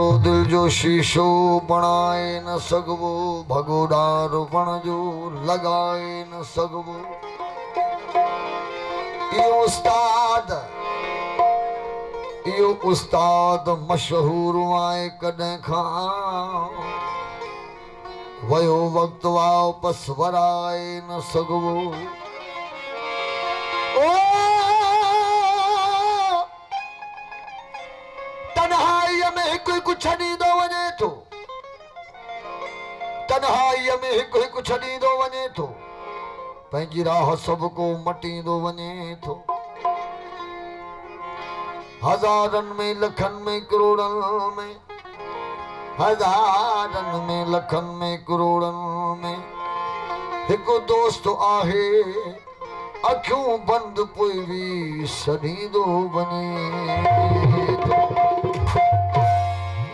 हिकिड़ो दिल जो शीशो बणाए न सघबो, भगोड़ार वण जो लॻाए न सघबो। इहो उस्ताद मशहूर आहे कॾहिं खां, वयो वक़्तु वापस वराए न सघबो। तन्हाईअ में हिकु हिकु छॾींदो वञे थो, तन्हाईअ में हिकु हिकु छॾींदो वञे थो, पंहिंजी राह सभु को मटींदो वञे थो। हज़ारनि में लखनि में करोड़नि में, हज़ारनि में लखनि में करोड़नि में हिकु दोस्त आहे, अखियूं बंदि पोइ बि सॾींदो वञे थो।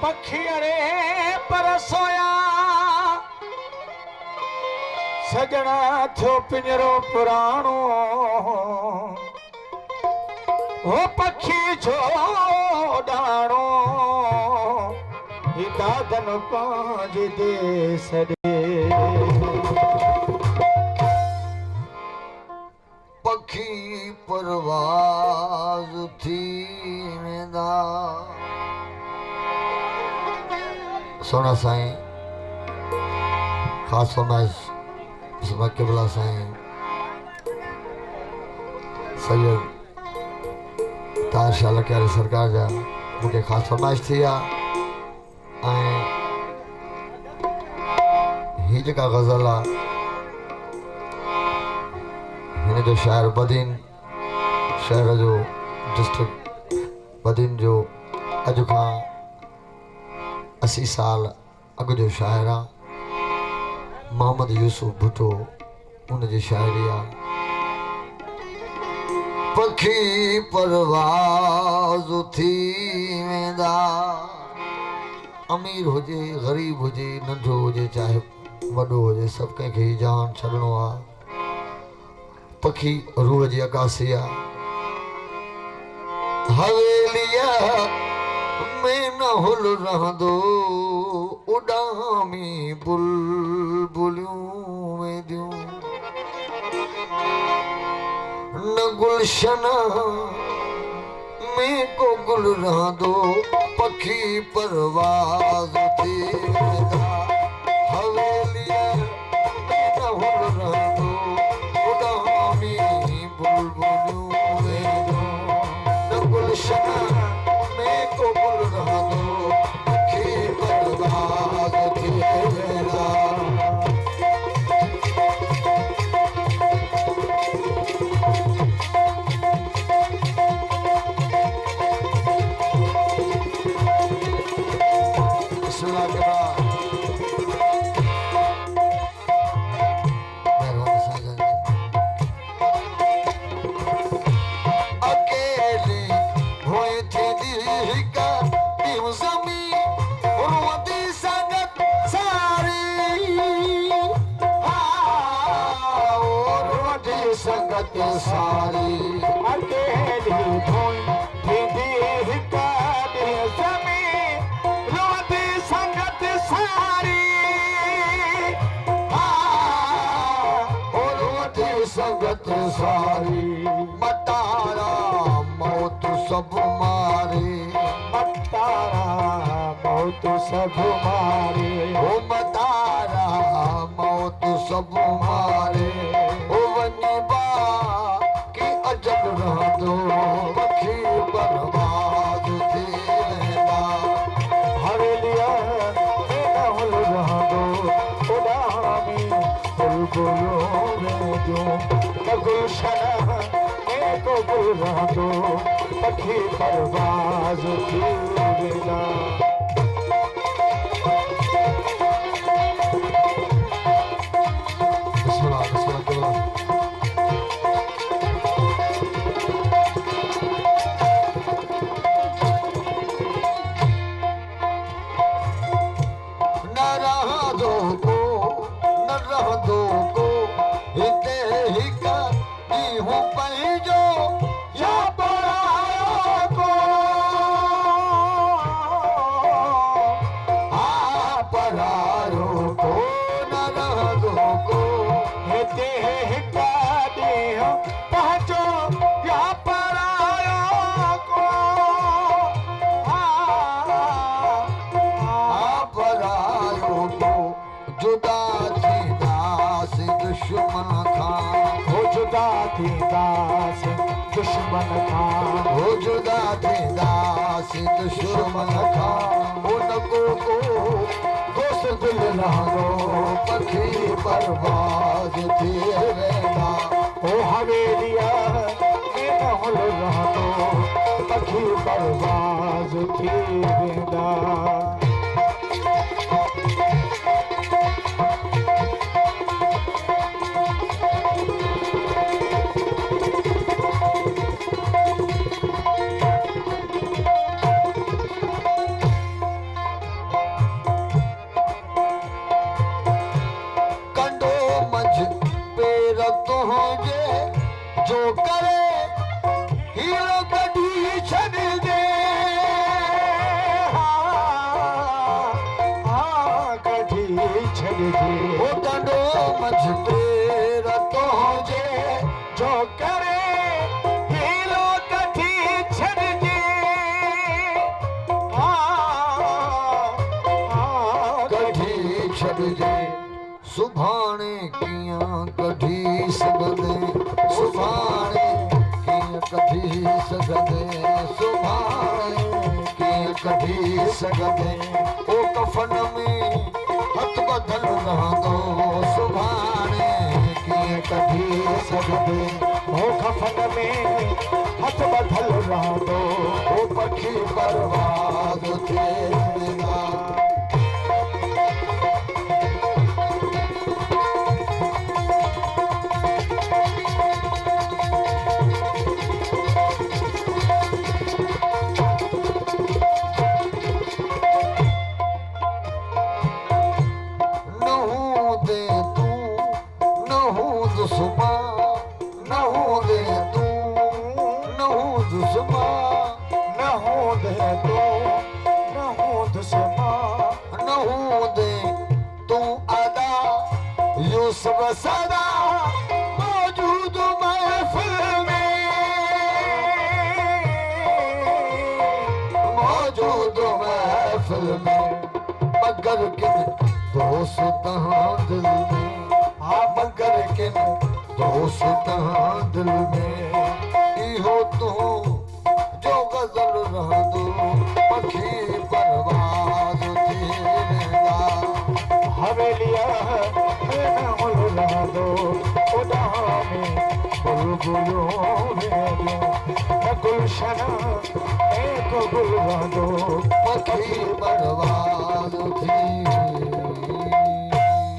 पखियरे पर सोया सजणा थियो पिंजरो पुराणो, ओ पखी जो डाणो दादन पांज दे सॾे। पखी परवाज़ थी वेंदा। सोना साईं ख़ासि फरमाइश किबला साईं सैयद ताहिर शाह लखयारी सरकार जा मूंखे ख़ासि फरमाइश थी आहे। ऐं हीअ जेका ग़ज़ल आहे हिन जो शाइर बदीन शहर जो डिस्ट्रिक्ट बदीन जो अॼु खां 80 साल अॻु जो शाइर आहे मोहम्मद यूसुफ भुट्टो, उनजी शाइरी आहे। पखी परवाज़ थी वेंदा, अमीर हुजे ग़रीब हुजे नंढो हुजे चाहे वॾो हुजे, सभु कंहिंखे ही जान छॾिणो आहे। पखी रूह जी अकासी आहे। हवेलीअ में न हुल रहंदो, उॾामी बुलबुलियूं वेंदियूं, न गुलशन में को गुल रहंदो, पखी परवाज़ थी वेंदा। हवेलीअ में न हुल रहंदो, उॾामी बुलबुलियूं वेंदियूं, न गुलशन में को गुल रहंदो, पखी परवाज़ थी वेंदा। सारी अकेली धोई थींदी हिक ज़मीन, रोती संगत सारी, रोती संगत सारी। मतारा मौत सब मारे, मतारा मौत सब मारे, ओ मतारा मौत सब मारे। पखी बर्बाद थी वेंदा। हवेलीअ में न हुल रहंदो, उॾामी बुलबुलियूं वेंदियूं, न गुलशन में को गुल रहंदो, पखी बर्बाद थी वेंदा। वेंदा से दुश्मन खां उन को दोस्त दिल रहंदो पखी बर्बाद थी वेंदा ओ हवेलिया में महल रहंदो पखी बर्बाद थी वेंदा जो करे हीरो कढी छॾ दे कढी छॾ दे ओ कंडो मझ पेर तो जे जो करे हीरो कढी छॾ दे कढी छॾ दे सुभाणे कीअं कढी सघंदे सुभाणे कीअं कढी सघंदे सुभाणे कीअं कढी सघंदे ओ कफन में हथ ॿधल रहंदो सुभाणे कीअं कढी सघंदे ओ कफन में हथ ॿधल रहंदो ओ पखी बर्बाद थी वेंदा यूसुफ सदा मौजूद महफिल में मौजूद महफिल में मगर किन दोस्त दिल में मगर किन दोस्त दिल में इहो तू जो गजल रहंदो पखी बर्बाद थी वेंदा हवेलिया रहंदो उॾां में बुलबुलियूं वेंदियूं गुलशन में को गुल रहंदो पखी बर्बाद